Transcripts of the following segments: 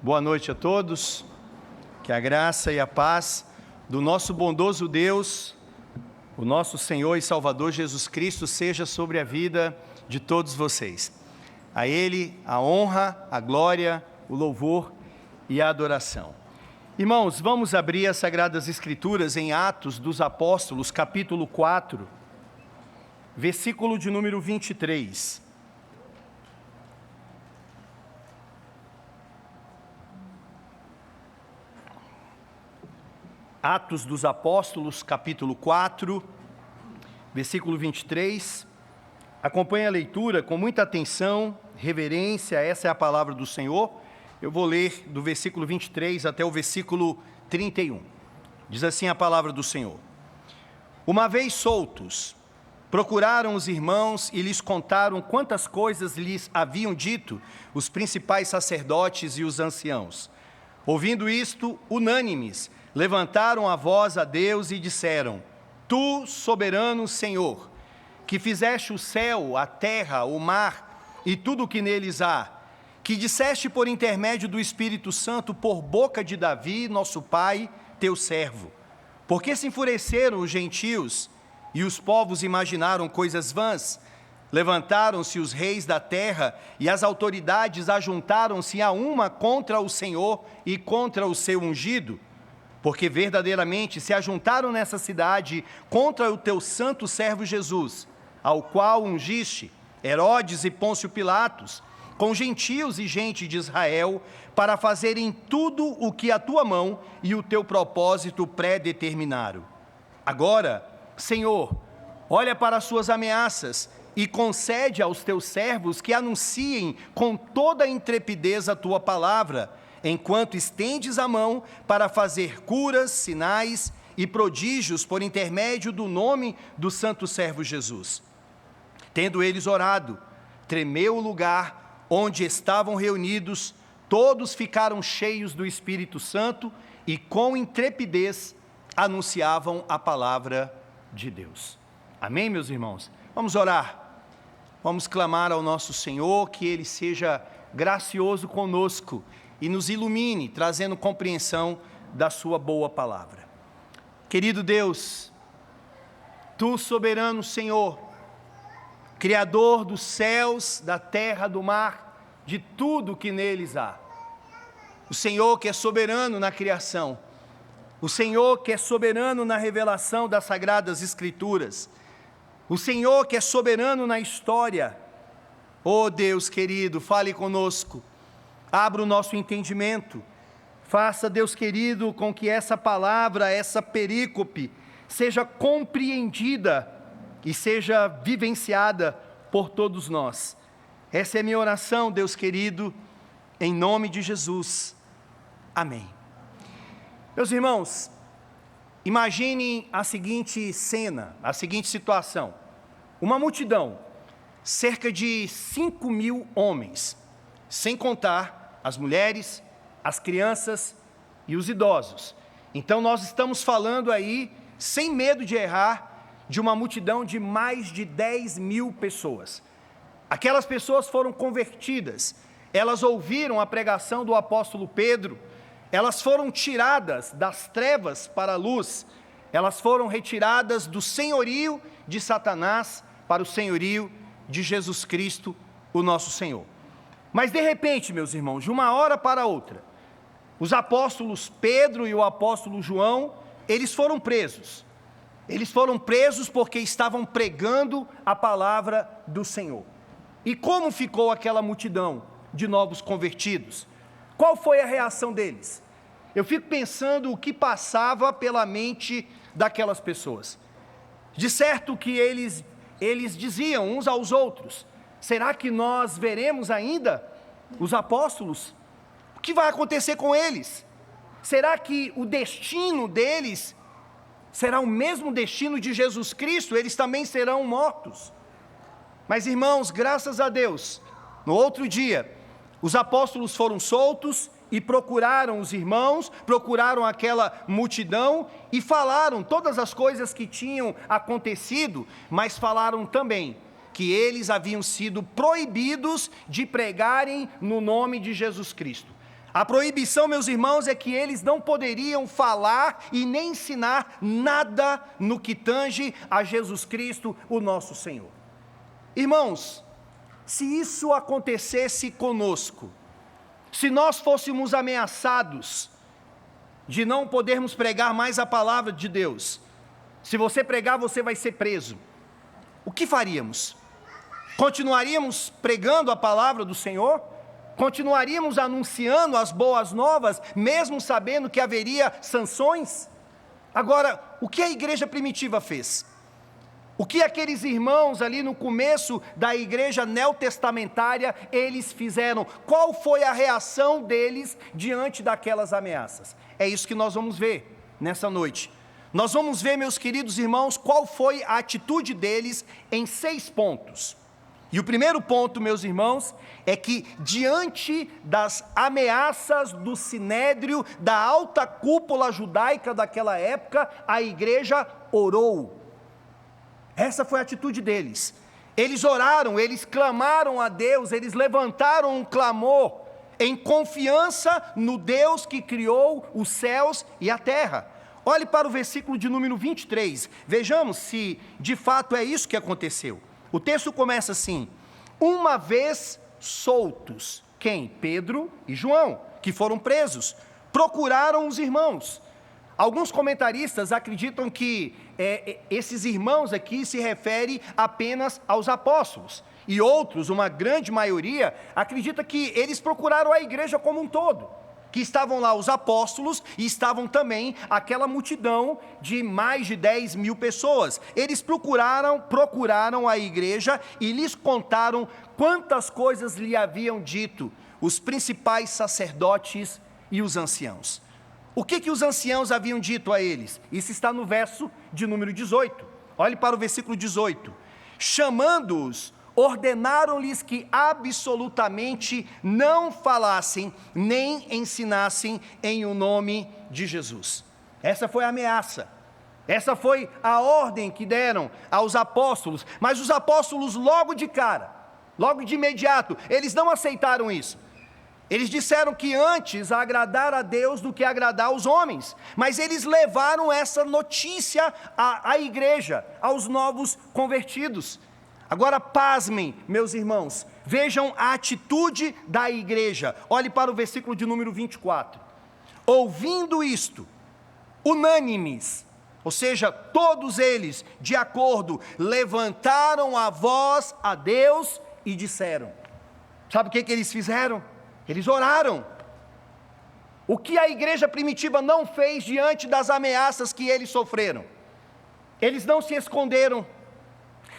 Boa noite a todos, que a graça e a paz do nosso bondoso Deus, o nosso Senhor e Salvador Jesus Cristo, seja sobre a vida de todos vocês. A Ele a honra, a glória, o louvor e a adoração. Irmãos, vamos abrir as Sagradas Escrituras em Atos dos Apóstolos, capítulo 4, versículo de número 23. Atos dos Apóstolos, capítulo 4, versículo 23. Acompanhe a leitura com muita atenção, reverência, essa é a palavra do Senhor. Eu vou ler do versículo 23 até o versículo 31. Diz assim a palavra do Senhor. Uma vez soltos, procuraram os irmãos e lhes contaram quantas coisas lhes haviam dito os principais sacerdotes e os anciãos. Ouvindo isto, unânimes, levantaram a voz a Deus e disseram: Tu, soberano Senhor, que fizeste o céu, a terra, o mar e tudo o que neles há, que disseste por intermédio do Espírito Santo por boca de Davi, nosso pai, teu servo. Porque se enfureceram os gentios e os povos imaginaram coisas vãs, levantaram-se os reis da terra e as autoridades ajuntaram-se a uma contra o Senhor e contra o seu ungido. Porque verdadeiramente se ajuntaram nessa cidade contra o teu santo servo Jesus, ao qual ungiste Herodes e Pôncio Pilatos, com gentios e gente de Israel, para fazerem tudo o que a tua mão e o teu propósito predeterminaram. Agora, Senhor, olha para as suas ameaças e concede aos teus servos que anunciem com toda a intrepidez a tua palavra, enquanto estendes a mão para fazer curas, sinais e prodígios por intermédio do nome do santo servo Jesus. Tendo eles orado, tremeu o lugar onde estavam reunidos, todos ficaram cheios do Espírito Santo e com intrepidez anunciavam a palavra de Deus. Amém, meus irmãos? Vamos orar, vamos clamar ao nosso Senhor que Ele seja gracioso conosco e nos ilumine, trazendo compreensão da sua boa palavra. Querido Deus, Tu, soberano Senhor, Criador dos céus, da terra, do mar, de tudo que neles há. O Senhor que é soberano na criação, o Senhor que é soberano na revelação das Sagradas Escrituras, o Senhor que é soberano na história. Oh Deus querido, fale conosco. Abra o nosso entendimento, faça, Deus querido, com que essa palavra, essa perícope, seja compreendida e seja vivenciada por todos nós. Essa é a minha oração, Deus querido, em nome de Jesus. Amém. Meus irmãos, imaginem a seguinte cena, a seguinte situação. Uma multidão, cerca de 5.000 homens, sem contar as mulheres, as crianças e os idosos. Então nós estamos falando aí, sem medo de errar, de uma multidão de mais de 10.000 pessoas. Aquelas pessoas foram convertidas, elas ouviram a pregação do apóstolo Pedro, elas foram tiradas das trevas para a luz, elas foram retiradas do senhorio de Satanás para o senhorio de Jesus Cristo, o nosso Senhor. Mas de repente, meus irmãos, de uma hora para outra, os apóstolos Pedro e o apóstolo João, eles foram presos. Eles foram presos porque estavam pregando a palavra do Senhor. E como ficou aquela multidão de novos convertidos? Qual foi a reação deles? Eu fico pensando o que passava pela mente daquelas pessoas. De certo que eles diziam uns aos outros: será que nós veremos ainda os apóstolos? O que vai acontecer com eles? Será que o destino deles será o mesmo destino de Jesus Cristo? Eles também serão mortos. Mas, irmãos, graças a Deus, no outro dia, os apóstolos foram soltos e procuraram os irmãos, procuraram aquela multidão e falaram todas as coisas que tinham acontecido, mas falaram também que eles haviam sido proibidos de pregarem no nome de Jesus Cristo. A proibição, meus irmãos, é que eles não poderiam falar e nem ensinar nada no que tange a Jesus Cristo, o nosso Senhor. Irmãos, se isso acontecesse conosco, se nós fôssemos ameaçados de não podermos pregar mais a palavra de Deus, se você pregar, você vai ser preso, o que faríamos? Continuaríamos pregando a palavra do Senhor? Continuaríamos anunciando as boas novas, mesmo sabendo que haveria sanções? Agora, o que a igreja primitiva fez? O que aqueles irmãos ali no começo da igreja neotestamentária, eles fizeram? Qual foi a reação deles diante daquelas ameaças? É isso que nós vamos ver nessa noite. Nós vamos ver, meus queridos irmãos, qual foi a atitude deles em 6 pontos. E o primeiro ponto, meus irmãos, é que diante das ameaças do sinédrio, da alta cúpula judaica daquela época, a igreja orou. Essa foi a atitude deles. Eles oraram, eles clamaram a Deus, eles levantaram um clamor em confiança no Deus que criou os céus e a terra. Olhe para o versículo de número 23, vejamos se de fato é isso que aconteceu. O texto começa assim: uma vez soltos, quem? Pedro e João, que foram presos, procuraram os irmãos. Alguns comentaristas acreditam que esses irmãos aqui se refere apenas aos apóstolos, e outros, uma grande maioria, acredita que eles procuraram a igreja como um todo, que estavam lá os apóstolos e estavam também aquela multidão de mais de 10 mil pessoas. Eles procuraram a igreja e lhes contaram quantas coisas lhe haviam dito os principais sacerdotes e os anciãos. O que os anciãos haviam dito a eles? Isso está no verso de número 18. Olhe para o versículo 18. Chamando-os, ordenaram-lhes que absolutamente não falassem, nem ensinassem em o nome de Jesus. Essa foi a ameaça, essa foi a ordem que deram aos apóstolos, mas os apóstolos logo de cara, logo de imediato, eles não aceitaram isso. Eles disseram que antes agradar a Deus do que agradar aos homens, mas eles levaram essa notícia à igreja, aos novos convertidos. Agora pasmem, meus irmãos, vejam a atitude da igreja. Olhe para o versículo de número 24. Ouvindo isto, unânimes, ou seja, todos eles, de acordo, levantaram a voz a Deus e disseram. Sabe o que eles fizeram? Eles oraram. O que a igreja primitiva não fez diante das ameaças que eles sofreram? Eles não se esconderam.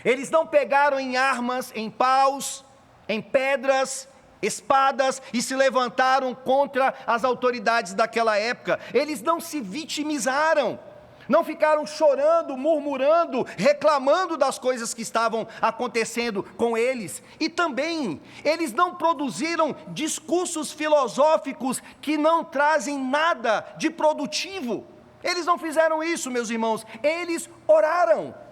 Eles não pegaram em armas, em paus, em pedras, espadas e se levantaram contra as autoridades daquela época. Eles não se vitimizaram, não ficaram chorando, murmurando, reclamando das coisas que estavam acontecendo com eles. E também, eles não produziram discursos filosóficos que não trazem nada de produtivo. Eles não fizeram isso, meus irmãos. Eles oraram.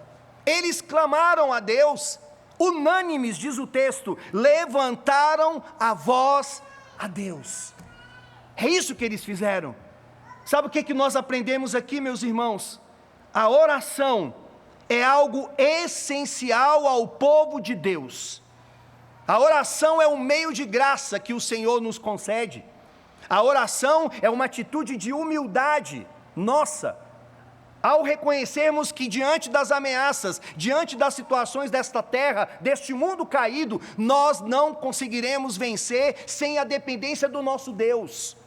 Eles clamaram a Deus, unânimes, diz o texto, levantaram a voz a Deus. É isso que eles fizeram. Sabe o que nós aprendemos aqui, meus irmãos? A oração é algo essencial ao povo de Deus. A oração é um meio de graça que o Senhor nos concede. A oração é uma atitude de humildade nossa, ao reconhecermos que diante das ameaças, diante das situações desta terra, deste mundo caído, nós não conseguiremos vencer sem a dependência do nosso Deus.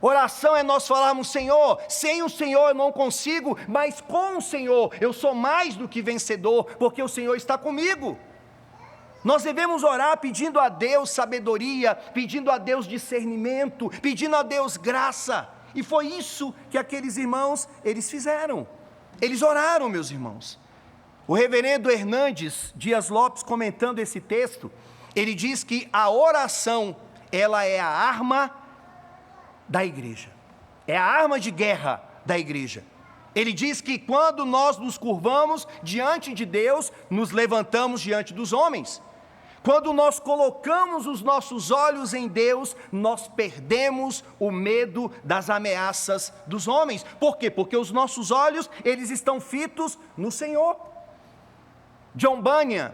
Oração é nós falarmos: Senhor, sem o Senhor eu não consigo, mas com o Senhor eu sou mais do que vencedor, porque o Senhor está comigo. Nós devemos orar pedindo a Deus sabedoria, pedindo a Deus discernimento, pedindo a Deus graça. E foi isso que aqueles irmãos, eles fizeram. Eles oraram, meus irmãos. O reverendo Hernandes Dias Lopes, comentando esse texto, ele diz que a oração, ela é a arma da igreja. É a arma de guerra da igreja. Ele diz que quando nós nos curvamos diante de Deus, nos levantamos diante dos homens. Quando nós colocamos os nossos olhos em Deus, nós perdemos o medo das ameaças dos homens. Por quê? Porque os nossos olhos, eles estão fitos no Senhor. John Bunyan,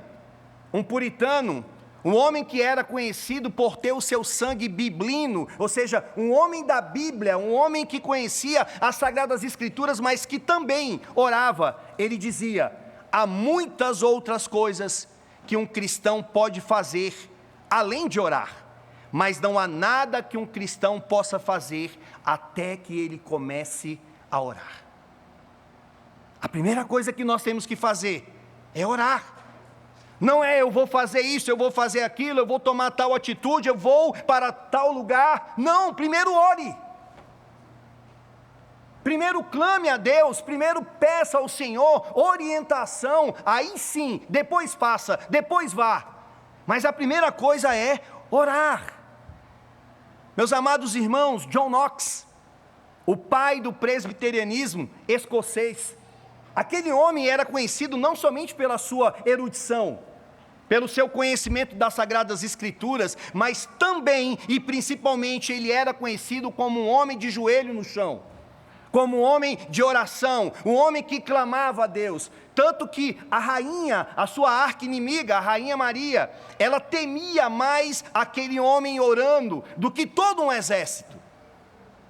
um puritano, um homem que era conhecido por ter o seu sangue biblino, ou seja, um homem da Bíblia, um homem que conhecia as Sagradas Escrituras, mas que também orava. Ele dizia: há muitas outras coisas que um cristão pode fazer, além de orar, mas não há nada que um cristão possa fazer até que ele comece a orar. A primeira coisa que nós temos que fazer é orar. Não é eu vou fazer isso, eu vou fazer aquilo, eu vou tomar tal atitude, eu vou para tal lugar. Não, primeiro ore. Primeiro clame a Deus, primeiro peça ao Senhor orientação, aí sim, depois faça, depois vá. Mas a primeira coisa é orar. Meus amados irmãos, John Knox, o pai do presbiterianismo escocês, aquele homem era conhecido não somente pela sua erudição, pelo seu conhecimento das Sagradas Escrituras, mas também e principalmente ele era conhecido como um homem de joelho no chão, como um homem de oração, um homem que clamava a Deus, tanto que a rainha, a sua arqui-inimiga, a rainha Maria, ela temia mais aquele homem orando do que todo um exército.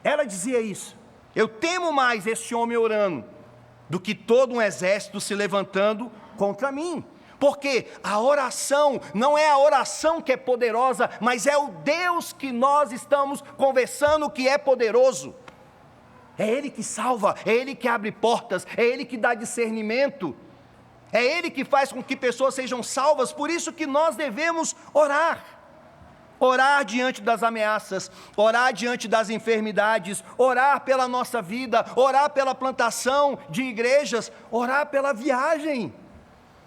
Ela dizia isso: eu temo mais este homem orando do que todo um exército se levantando contra mim. Porque a oração não é a oração que é poderosa, mas é o Deus que nós estamos conversando que é poderoso. É Ele que salva, é Ele que abre portas, é Ele que dá discernimento, é Ele que faz com que pessoas sejam salvas. Por isso que nós devemos orar. Orar diante das ameaças, orar diante das enfermidades, orar pela nossa vida, orar pela plantação de igrejas, orar pela viagem,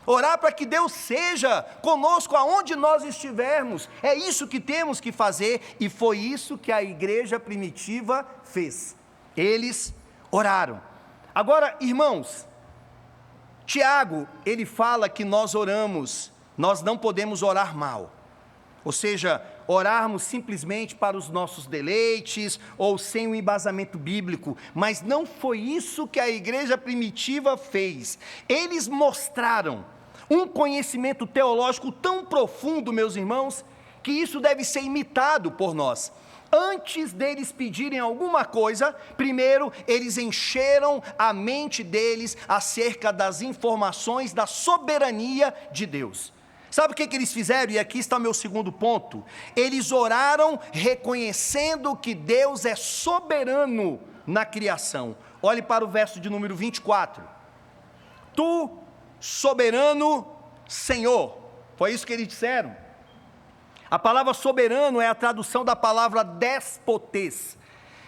orar para que Deus seja conosco aonde nós estivermos. É isso que temos que fazer, e foi isso que a igreja primitiva fez. Eles oraram. Agora, irmãos, Tiago, ele fala que nós oramos, nós não podemos orar mal. Ou seja, orarmos simplesmente para os nossos deleites, ou sem um embasamento bíblico. Mas não foi isso que a igreja primitiva fez. Eles mostraram um conhecimento teológico tão profundo, meus irmãos, que isso deve ser imitado por nós. Antes deles pedirem alguma coisa, primeiro eles encheram a mente deles acerca das informações da soberania de Deus. Sabe o que eles fizeram? E aqui está o meu segundo ponto. Eles oraram reconhecendo que Deus é soberano na criação. Olhe para o verso de número 24. Tu, soberano Senhor. Foi isso que eles disseram. A palavra soberano é a tradução da palavra déspotes,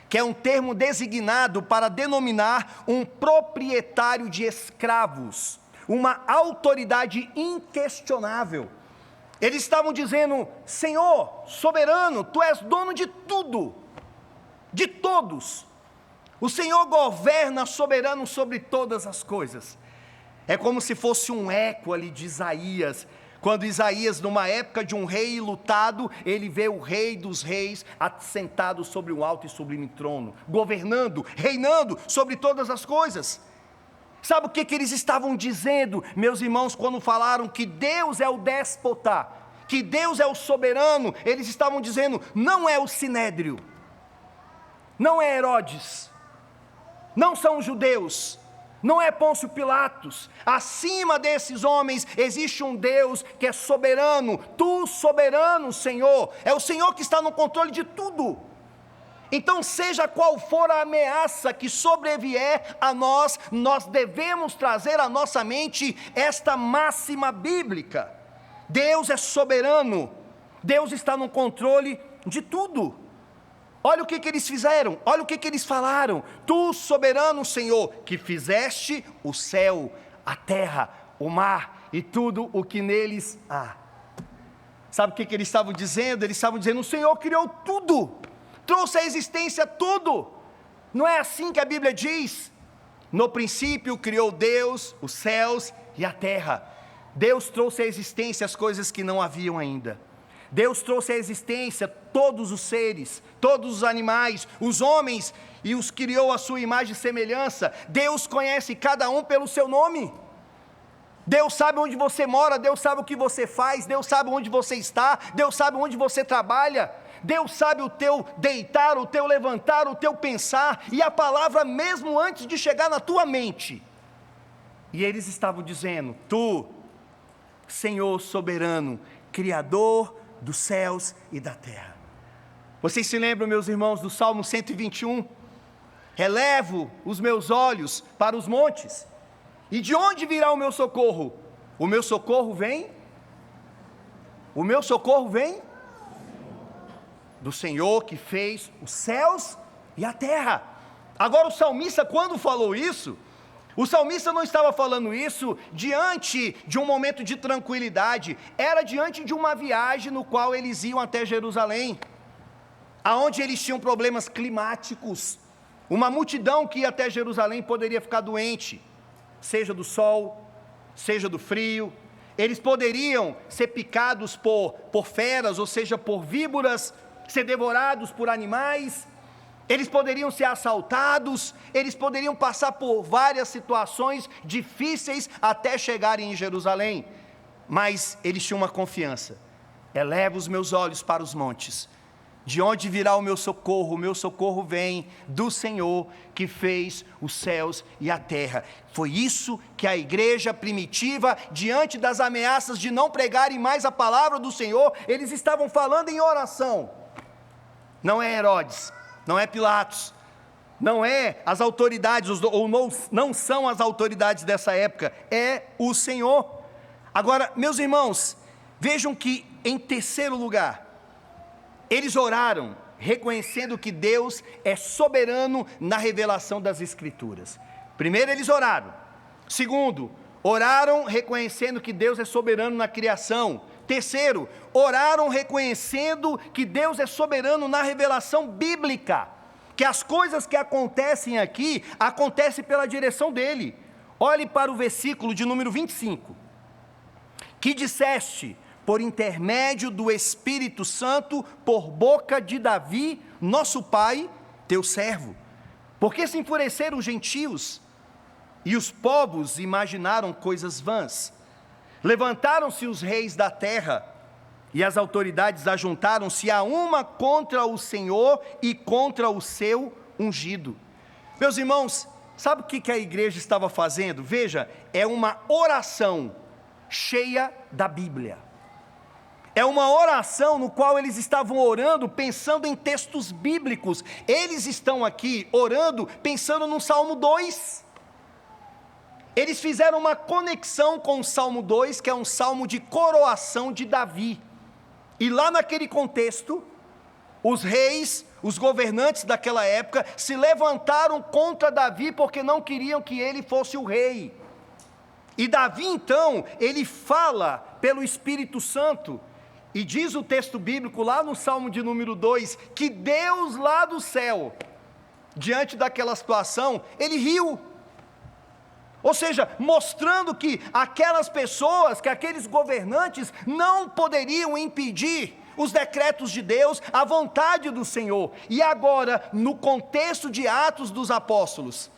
que é um termo designado para denominar um proprietário de escravos, uma autoridade inquestionável. Eles estavam dizendo: Senhor, soberano, Tu és dono de tudo, de todos. O Senhor governa soberano sobre todas as coisas. É como se fosse um eco ali de Isaías, quando Isaías, numa época de um rei lutado, ele vê o rei dos reis assentado sobre um alto e sublime trono, governando, reinando sobre todas as coisas. Sabe o que eles estavam dizendo, meus irmãos, quando falaram que Deus é o déspota, que Deus é o soberano? Eles estavam dizendo: não é o Sinédrio, não é Herodes, não são os judeus, não é Pôncio Pilatos. Acima desses homens existe um Deus que é soberano. Tu, soberano Senhor, é o Senhor que está no controle de tudo. Então, seja qual for a ameaça que sobrevier a nós, nós devemos trazer à nossa mente esta máxima bíblica: Deus é soberano, Deus está no controle de tudo. Olha o que eles fizeram, olha o que eles falaram: Tu, soberano Senhor, que fizeste o céu, a terra, o mar e tudo o que neles há. Sabe o que eles estavam dizendo? Eles estavam dizendo: o Senhor criou tudo, trouxe à existência tudo. Não é assim que a Bíblia diz? No princípio criou Deus os céus e a terra. Deus trouxe à existência as coisas que não haviam ainda. Deus trouxe à existência todos os seres, todos os animais, os homens, e os criou à sua imagem e semelhança. Deus conhece cada um pelo seu nome. Deus sabe onde você mora, Deus sabe o que você faz, Deus sabe onde você está, Deus sabe onde você trabalha, Deus sabe o teu deitar, o teu levantar, o teu pensar, e a palavra mesmo antes de chegar na tua mente. E eles estavam dizendo: Tu, Senhor soberano, Criador dos céus e da terra. Vocês se lembram, meus irmãos, do Salmo 121? Elevo os meus olhos para os montes, e de onde virá o meu socorro? O meu socorro vem do Senhor que fez os céus e a terra. Agora o salmista, quando falou isso, o salmista não estava falando isso diante de um momento de tranquilidade, era diante de uma viagem no qual eles iam até Jerusalém, aonde eles tinham problemas climáticos. Uma multidão que ia até Jerusalém poderia ficar doente, seja do sol, seja do frio. Eles poderiam ser picados por feras, ou seja, por víboras, ser devorados por animais. Eles poderiam ser assaltados, eles poderiam passar por várias situações difíceis até chegarem em Jerusalém. Mas eles tinham uma confiança: eleva os meus olhos para os montes, de onde virá o meu socorro? O meu socorro vem do Senhor que fez os céus e a terra. Foi isso que a igreja primitiva, diante das ameaças de não pregarem mais a palavra do Senhor, eles estavam falando em oração. Não é Herodes, não é Pilatos, não é as autoridades, ou não são as autoridades dessa época, é o Senhor. Agora, meus irmãos, vejam que em terceiro lugar, eles oraram reconhecendo que Deus é soberano na revelação das Escrituras. Primeiro, eles oraram. Segundo, oraram reconhecendo que Deus é soberano na criação. Terceiro, oraram reconhecendo que Deus é soberano na revelação bíblica, que as coisas que acontecem aqui, acontecem pela direção dele. Olhe para o versículo de número 25. Que disseste, por intermédio do Espírito Santo, por boca de Davi, nosso pai, teu servo. Porque se enfureceram os gentios, e os povos imaginaram coisas vãs. Levantaram-se os reis da terra, e as autoridades ajuntaram-se a uma contra o Senhor e contra o seu ungido. Meus irmãos, sabe o que a igreja estava fazendo? Veja, é uma oração cheia da Bíblia. É uma oração no qual eles estavam orando, pensando em textos bíblicos. Eles estão aqui orando, pensando no Salmo 2. Eles fizeram uma conexão com o Salmo 2, que é um salmo de coroação de Davi. E lá naquele contexto, os reis, os governantes daquela época, se levantaram contra Davi, porque não queriam que ele fosse o rei. E Davi então, ele fala pelo Espírito Santo, e diz o texto bíblico lá no Salmo de número 2, que Deus lá do céu, diante daquela situação, ele riu. Ou seja, mostrando que aquelas pessoas, que aqueles governantes não poderiam impedir os decretos de Deus, a vontade do Senhor. E agora, no contexto de Atos dos Apóstolos,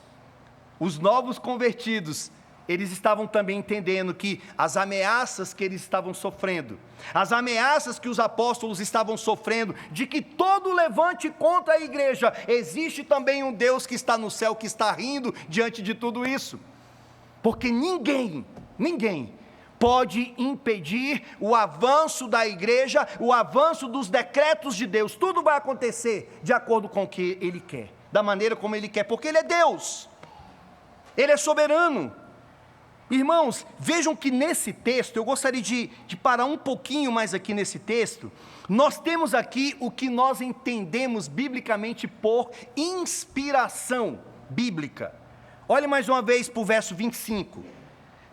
os novos convertidos, eles estavam também entendendo que as ameaças que eles estavam sofrendo, as ameaças que os apóstolos estavam sofrendo, de que todo levante contra a igreja, existe também um Deus que está no céu, que está rindo diante de tudo isso. Porque ninguém pode impedir o avanço da igreja, o avanço dos decretos de Deus. Tudo vai acontecer de acordo com o que Ele quer, da maneira como Ele quer, porque Ele é Deus, Ele é soberano. Irmãos, vejam que nesse texto, eu gostaria de parar um pouquinho mais aqui nesse texto. Nós temos aqui o que nós entendemos biblicamente por inspiração bíblica. Olhe mais uma vez para o verso 25.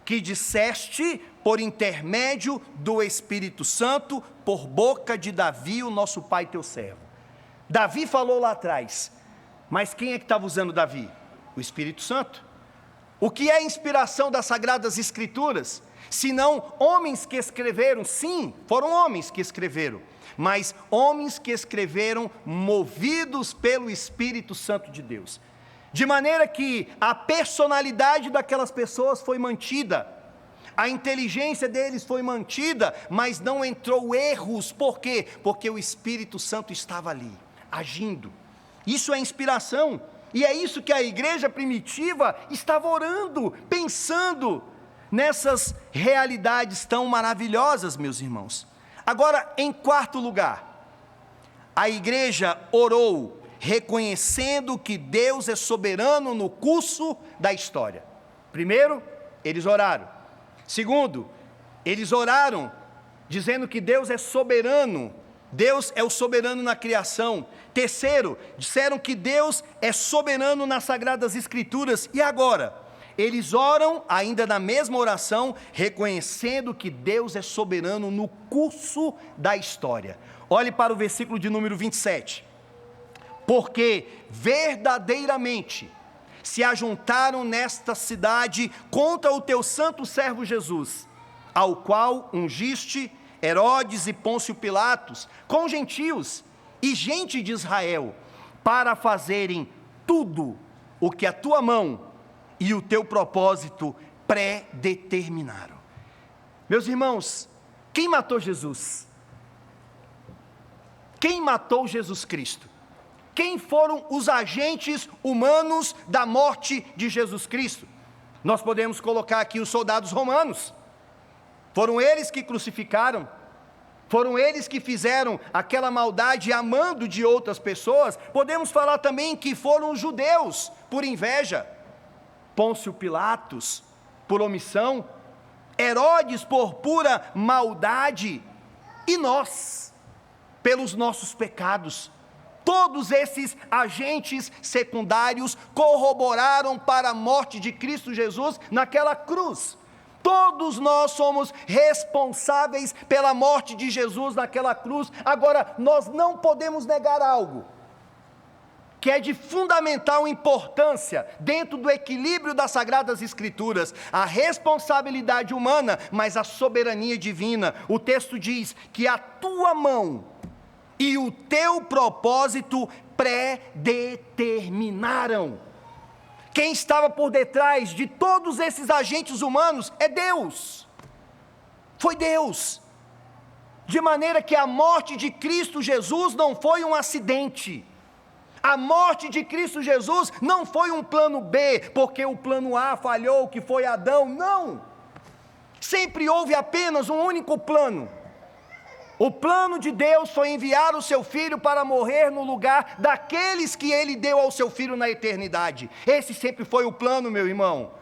Que disseste por intermédio do Espírito Santo, por boca de Davi, o nosso pai teu servo. Davi falou lá atrás, mas quem é que estava usando Davi? O Espírito Santo. O que é a inspiração das Sagradas Escrituras? senão homens que escreveram. Sim, foram homens que escreveram, mas homens que escreveram movidos pelo Espírito Santo de Deus, de maneira que a personalidade daquelas pessoas foi mantida, a inteligência deles foi mantida, mas não entrou erros. Por quê? Porque o Espírito Santo estava ali, agindo. Isso é inspiração, e é isso que a igreja primitiva estava orando, pensando nessas realidades tão maravilhosas, meus irmãos. Agora, em quarto lugar, a igreja orou reconhecendo que Deus é soberano no curso da história. Primeiro, eles oraram. Segundo, eles oraram dizendo que Deus é soberano, Deus é o soberano na criação. Terceiro, disseram que Deus é soberano nas Sagradas Escrituras. E agora, eles oram ainda na mesma oração, reconhecendo que Deus é soberano no curso da história. Olhe para o versículo de número 27. Porque verdadeiramente se ajuntaram nesta cidade contra o teu santo servo Jesus, ao qual ungiste Herodes e Pôncio Pilatos, com gentios e gente de Israel, para fazerem tudo o que a tua mão e o teu propósito predeterminaram. Meus irmãos, quem matou Jesus? Quem matou Jesus Cristo? Quem foram os agentes humanos da morte de Jesus Cristo? Nós podemos colocar aqui os soldados romanos. Foram eles que crucificaram, foram eles que fizeram aquela maldade amando de outras pessoas. Podemos falar também que foram os judeus, por inveja, Pôncio Pilatos, por omissão, Herodes, por pura maldade, e nós, pelos nossos pecados. Todos esses agentes secundários corroboraram para a morte de Cristo Jesus naquela cruz. Todos nós somos responsáveis pela morte de Jesus naquela cruz. Agora, nós não podemos negar algo que é de fundamental importância dentro do equilíbrio das Sagradas Escrituras: a responsabilidade humana, mas a soberania divina. O texto diz que a tua mão e o teu propósito predeterminaram. Quem estava por detrás de todos esses agentes humanos é Deus. Foi Deus. De maneira que a morte de Cristo Jesus não foi um acidente. A morte de Cristo Jesus não foi um plano B, porque o plano A falhou, que foi Adão. Não. Sempre houve apenas um único plano. O plano de Deus foi enviar o seu Filho para morrer no lugar daqueles que Ele deu ao seu Filho na eternidade. Esse sempre foi o plano, meu irmão.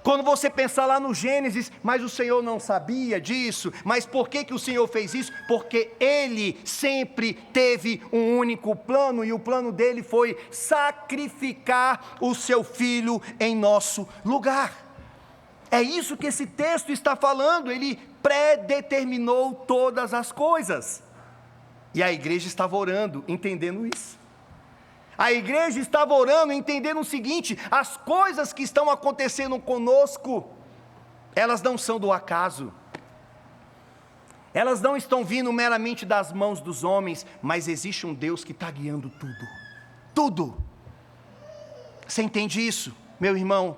Quando você pensar lá no Gênesis, mas o Senhor não sabia disso, mas por que o Senhor fez isso? Porque Ele sempre teve um único plano, e o plano dele foi sacrificar o seu Filho em nosso lugar. É isso que esse texto está falando. Ele predeterminou todas as coisas, e a igreja estava orando, entendendo isso. A igreja estava orando, entendendo o seguinte: as coisas que estão acontecendo conosco, elas não são do acaso, elas não estão vindo meramente das mãos dos homens, mas existe um Deus que está guiando tudo. Você entende isso, meu irmão?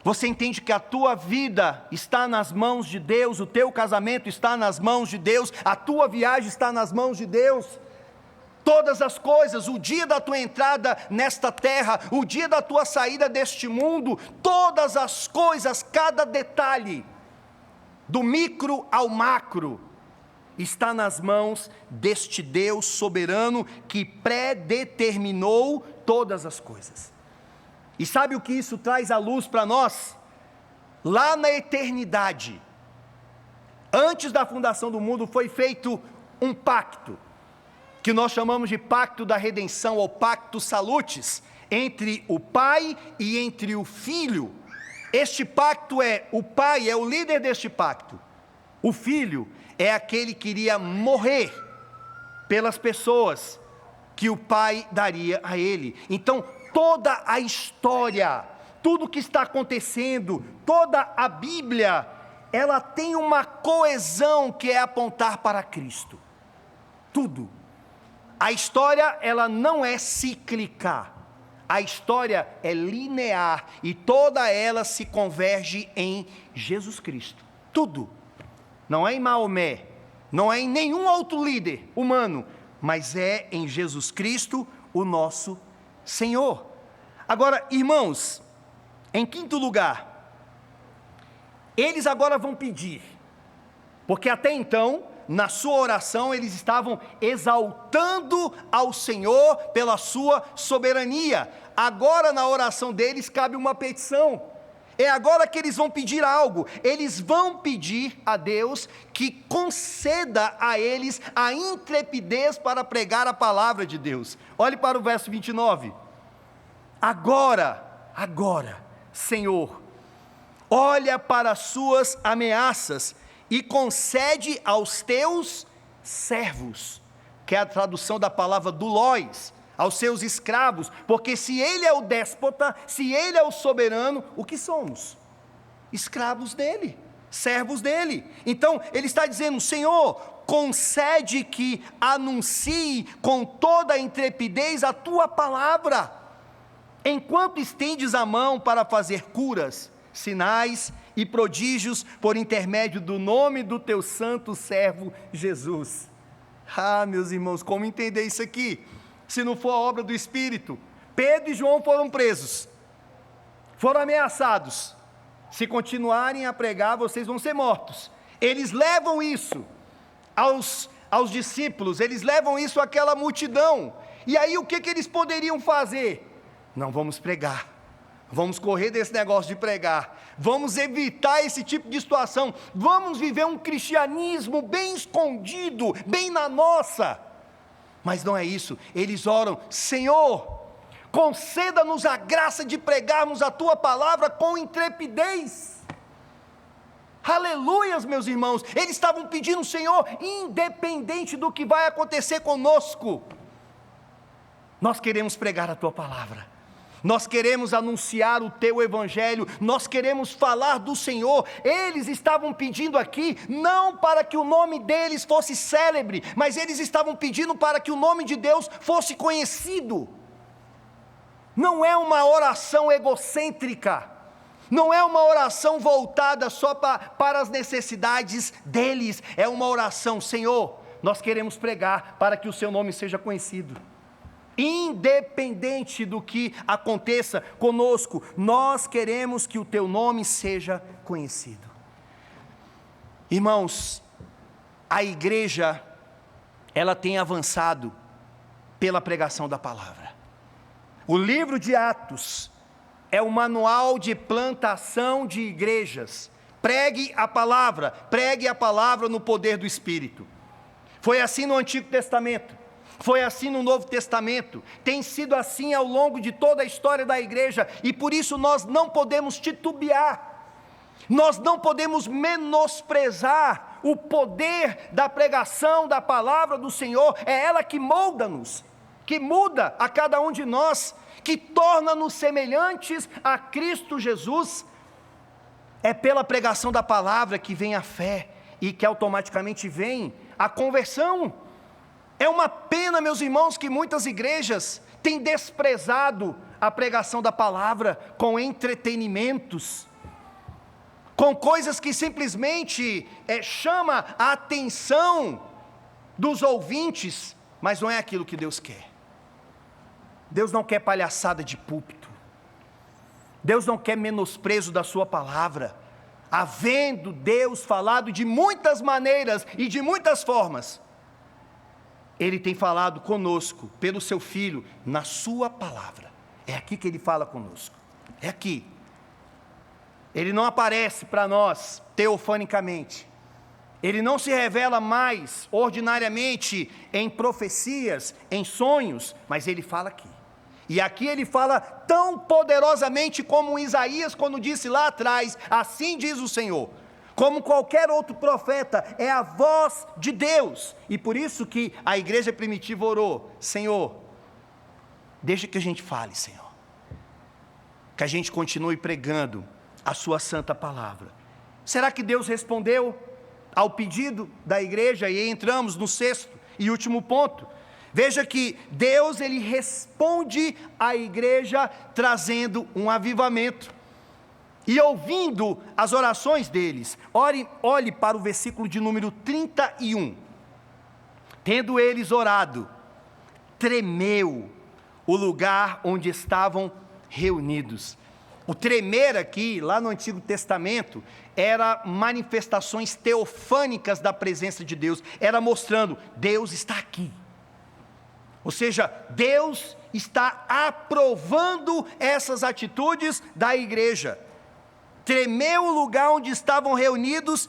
Você entende que a tua vida está nas mãos de Deus, o teu casamento está nas mãos de Deus, a tua viagem está nas mãos de Deus. Todas as coisas, o dia da tua entrada nesta terra, o dia da tua saída deste mundo, todas as coisas, cada detalhe, do micro ao macro, está nas mãos deste Deus soberano que predeterminou todas as coisas. E sabe o que isso traz à luz para nós? Lá na eternidade, antes da fundação do mundo, foi feito um pacto, que nós chamamos de pacto da redenção, ou pacto salutis, entre o Pai e entre o Filho. Este pacto o Pai é o líder deste pacto, o Filho é aquele que iria morrer pelas pessoas que o Pai daria a ele. Então, toda a história, tudo que está acontecendo, toda a Bíblia ela tem uma coesão que é apontar para Cristo. Tudo. A história, ela não é cíclica. A história é linear e toda ela se converge em Jesus Cristo. Tudo. Não é em Maomé, não é em nenhum outro líder humano, mas é em Jesus Cristo, o nosso Senhor. Agora, irmãos, em quinto lugar, eles agora vão pedir, porque até então, na sua oração, eles estavam exaltando ao Senhor pela sua soberania. Agora, na oração deles, cabe uma petição. É agora que eles vão pedir algo. Eles vão pedir a Deus que conceda a eles a intrepidez para pregar a palavra de Deus. Olhe para o verso 29. Agora, Senhor, olha para as suas ameaças e concede aos teus servos, que é a tradução da palavra doulos, aos seus escravos, porque se ele é o déspota, se ele é o soberano, o que somos? Escravos dele, servos dele. Então ele está dizendo: Senhor, concede que anuncie com toda a intrepidez a tua palavra, enquanto estendes a mão para fazer curas, sinais e prodígios por intermédio do nome do teu santo servo Jesus. Ah, meus irmãos, como entender isso aqui? Se não for a obra do Espírito. Pedro e João foram presos, foram ameaçados: se continuarem a pregar, vocês vão ser mortos. Eles levam isso aos discípulos, eles levam isso àquela multidão, e aí o que eles poderiam fazer? Não vamos pregar, vamos correr desse negócio de pregar, vamos evitar esse tipo de situação, vamos viver um cristianismo bem escondido, bem na nossa. Mas não é isso. Eles oram: Senhor, conceda-nos a graça de pregarmos a tua palavra com intrepidez. Aleluias, meus irmãos. Eles estavam pedindo: Senhor, independente do que vai acontecer conosco, nós queremos pregar a tua palavra, nós queremos anunciar o teu evangelho, nós queremos falar do Senhor. Eles estavam pedindo aqui, não para que o nome deles fosse célebre, mas eles estavam pedindo para que o nome de Deus fosse conhecido. Não é uma oração egocêntrica, não é uma oração voltada só para as necessidades deles, é uma oração: Senhor, nós queremos pregar para que o seu nome seja conhecido. Independente do que aconteça conosco, nós queremos que o teu nome seja conhecido. Irmãos, a igreja, ela tem avançado pela pregação da palavra. O livro de Atos é o manual de plantação de igrejas. Pregue a palavra no poder do Espírito. Foi assim no Antigo Testamento, foi assim no Novo Testamento, tem sido assim ao longo de toda a história da igreja, e por isso nós não podemos titubear, nós não podemos menosprezar o poder da pregação da palavra do Senhor. É ela que molda-nos, que muda a cada um de nós, que torna-nos semelhantes a Cristo Jesus. É pela pregação da palavra que vem a fé, e que automaticamente vem a conversão. É uma pena, meus irmãos, que muitas igrejas têm desprezado a pregação da palavra com entretenimentos, com coisas que simplesmente chama a atenção dos ouvintes, mas não é aquilo que Deus quer. Deus não quer palhaçada de púlpito, Deus não quer menosprezo da sua palavra. Havendo Deus falado de muitas maneiras e de muitas formas, Ele tem falado conosco, pelo seu Filho, na sua palavra. É aqui que Ele fala conosco, é aqui. Ele não aparece para nós teofanicamente, Ele não se revela mais ordinariamente em profecias, em sonhos, mas Ele fala aqui. E aqui Ele fala tão poderosamente como Isaías, quando disse lá atrás: assim diz o Senhor. Como qualquer outro profeta, é a voz de Deus. E por isso que a igreja primitiva orou: Senhor, deixa que a gente fale, Senhor, que a gente continue pregando a sua santa palavra. Será que Deus respondeu ao pedido da igreja? E aí entramos no sexto e último ponto. Veja que Deus, ele responde à igreja trazendo um avivamento. E ouvindo as orações deles, olhe para o versículo de número 31. Tendo eles orado, tremeu o lugar onde estavam reunidos. O tremer aqui, lá no Antigo Testamento, era manifestações teofânicas da presença de Deus. Era mostrando, Deus está aqui. Ou seja, Deus está aprovando essas atitudes da igreja. Tremeu o lugar onde estavam reunidos,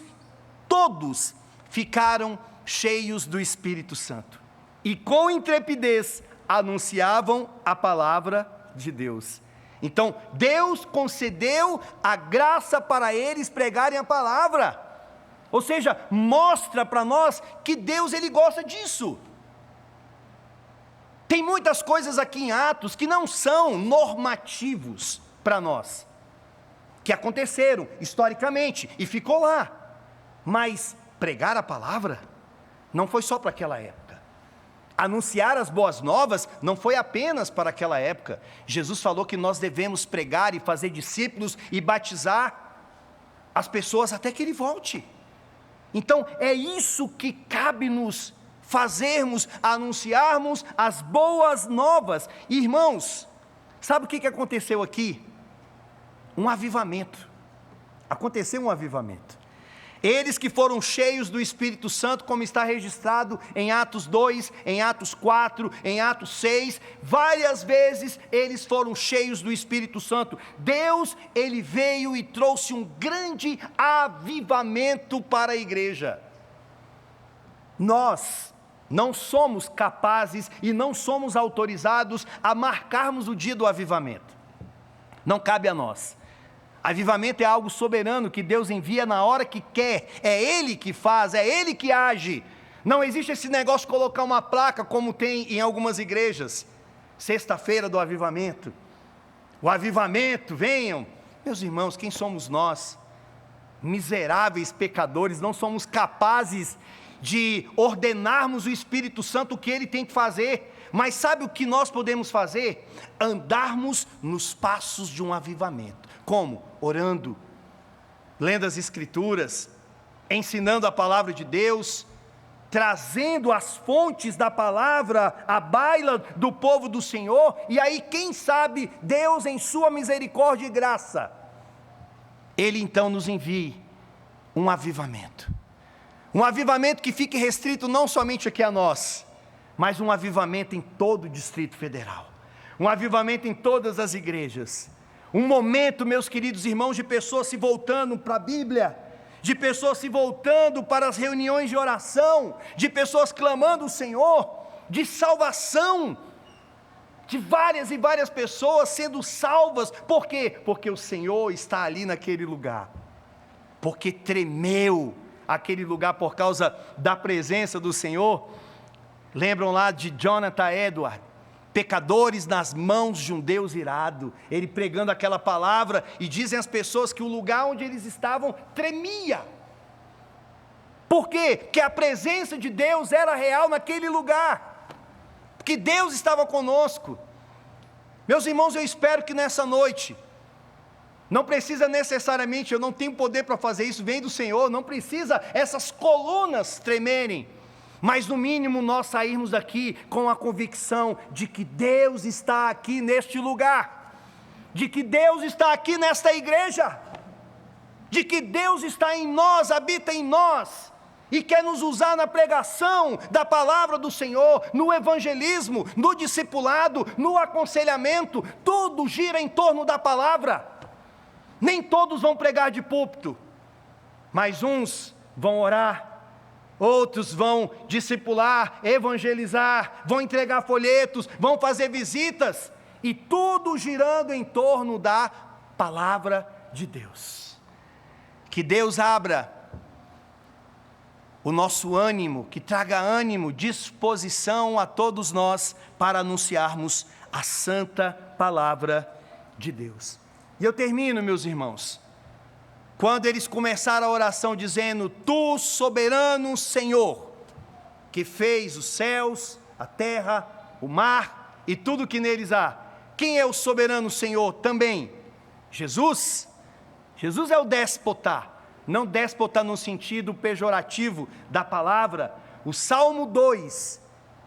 todos ficaram cheios do Espírito Santo. E com intrepidez anunciavam a palavra de Deus. Então, Deus concedeu a graça para eles pregarem a palavra. Ou seja, mostra para nós que Deus, ele gosta disso. Tem muitas coisas aqui em Atos que não são normativos para nós, que aconteceram historicamente e ficou lá. Mas pregar a palavra não foi só para aquela época. Anunciar as boas novas não foi apenas para aquela época. Jesus falou que nós devemos pregar e fazer discípulos e batizar as pessoas até que Ele volte. Então é isso que cabe-nos fazermos, anunciarmos as boas novas. Irmãos, sabe o que aconteceu aqui? Um avivamento. Aconteceu um avivamento. Eles que foram cheios do Espírito Santo, como está registrado em Atos 2, em Atos 4, em Atos 6, várias vezes eles foram cheios do Espírito Santo. Deus, ele veio e trouxe um grande avivamento para a igreja. Nós não somos capazes e não somos autorizados a marcarmos o dia do avivamento. Não cabe a nós. Avivamento é algo soberano que Deus envia na hora que quer. É Ele que faz, é Ele que age. Não existe esse negócio de colocar uma placa como tem em algumas igrejas. Sexta-feira do avivamento. O avivamento, venham. Meus irmãos, quem somos nós? Miseráveis pecadores, não somos capazes de ordenarmos o Espírito Santo o que Ele tem que fazer. Mas sabe o que nós podemos fazer? Andarmos nos passos de um avivamento. Como? Orando, lendo as Escrituras, ensinando a palavra de Deus, trazendo as fontes da palavra à baila do povo do Senhor, e aí quem sabe Deus em sua misericórdia e graça, Ele então nos envie um avivamento que fique restrito não somente aqui a nós, mas um avivamento em todo o Distrito Federal, um avivamento em todas as igrejas. Um momento, meus queridos irmãos, de pessoas se voltando para a Bíblia, de pessoas se voltando para as reuniões de oração, de pessoas clamando o Senhor, de salvação, de várias e várias pessoas sendo salvas. Por quê? Porque o Senhor está ali naquele lugar, porque tremeu aquele lugar por causa da presença do Senhor. Lembram lá de Jonathan Edwards? Pecadores nas mãos de um Deus irado, ele pregando aquela palavra, e dizem as pessoas que o lugar onde eles estavam tremia. Por quê? Porque a presença de Deus era real naquele lugar, porque Deus estava conosco. Meus irmãos, eu espero que nessa noite, não precisa necessariamente, eu não tenho poder para fazer isso, vem do Senhor, não precisa essas colunas tremerem, mas no mínimo nós sairmos daqui com a convicção de que Deus está aqui neste lugar, de que Deus está aqui nesta igreja, de que Deus está em nós, habita em nós, e quer nos usar na pregação da palavra do Senhor, no evangelismo, no discipulado, no aconselhamento. Tudo gira em torno da palavra. Nem todos vão pregar de púlpito, mas uns vão orar, outros vão discipular, evangelizar, vão entregar folhetos, vão fazer visitas, e tudo girando em torno da palavra de Deus. Que Deus abra o nosso ânimo, que traga ânimo, disposição a todos nós para anunciarmos a santa palavra de Deus. E eu termino, meus irmãos, quando eles começaram a oração dizendo: Tu, soberano Senhor, que fez os céus, a terra, o mar e tudo que neles há. Quem é o soberano Senhor também? Jesus. Jesus é o déspota, não déspota no sentido pejorativo da palavra. O Salmo 2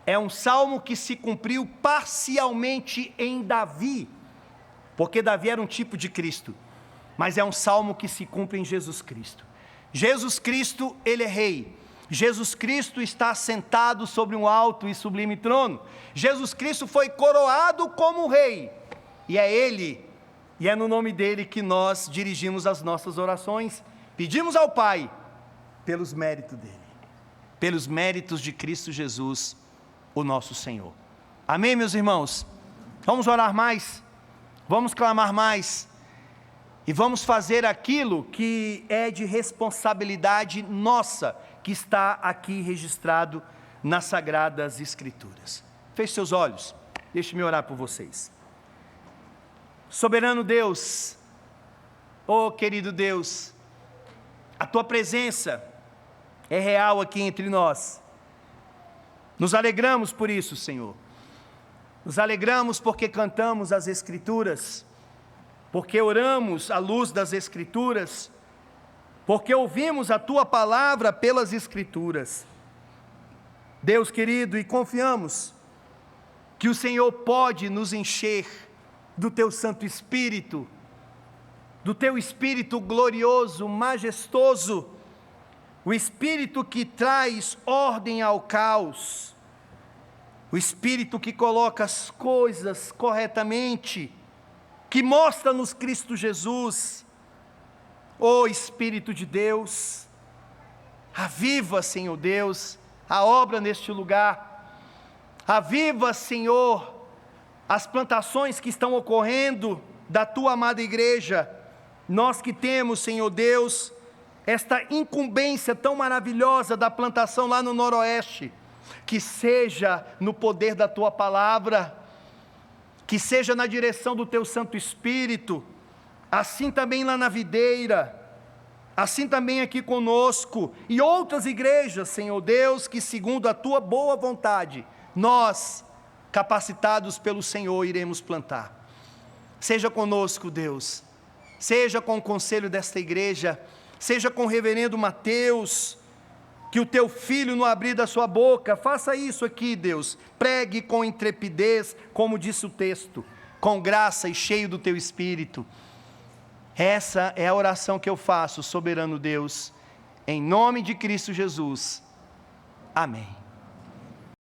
é um salmo que se cumpriu parcialmente em Davi, porque Davi era um tipo de Cristo, mas é um salmo que se cumpre em Jesus Cristo. Jesus Cristo, ele é rei. Jesus Cristo está sentado sobre um alto e sublime trono. Jesus Cristo foi coroado como rei, e é ele, e é no nome dele que nós dirigimos as nossas orações. Pedimos ao Pai, pelos méritos dele, pelos méritos de Cristo Jesus, o nosso Senhor. Amém, meus irmãos? Vamos orar mais, vamos clamar mais, e vamos fazer aquilo que é de responsabilidade nossa, que está aqui registrado nas Sagradas Escrituras. Feche seus olhos, deixe-me orar por vocês. Soberano Deus, oh querido Deus, a Tua presença é real aqui entre nós. Nos alegramos por isso, Senhor. Nos alegramos porque cantamos as Escrituras, porque oramos à luz das Escrituras, porque ouvimos a Tua palavra pelas Escrituras. Deus querido, e confiamos que o Senhor pode nos encher do Teu Santo Espírito, do Teu Espírito glorioso, majestoso, o Espírito que traz ordem ao caos, o Espírito que coloca as coisas corretamente, que mostra-nos Cristo Jesus. Ó Espírito de Deus, aviva, Senhor Deus, a obra neste lugar, aviva, Senhor, as plantações que estão ocorrendo da Tua amada igreja. Nós que temos, Senhor Deus, esta incumbência tão maravilhosa da plantação lá no Noroeste, que seja no poder da Tua palavra, que seja na direção do Teu Santo Espírito, assim também lá na videira, assim também aqui conosco, e outras igrejas, Senhor Deus, que segundo a Tua boa vontade, nós, capacitados pelo Senhor, iremos plantar. Seja conosco, Deus, seja com o conselho desta igreja, seja com o reverendo Mateus, que o Teu Filho no abrir da sua boca, faça isso aqui, Deus, pregue com intrepidez, como disse o texto, com graça e cheio do Teu Espírito. Essa é a oração que eu faço, soberano Deus, em nome de Cristo Jesus. Amém.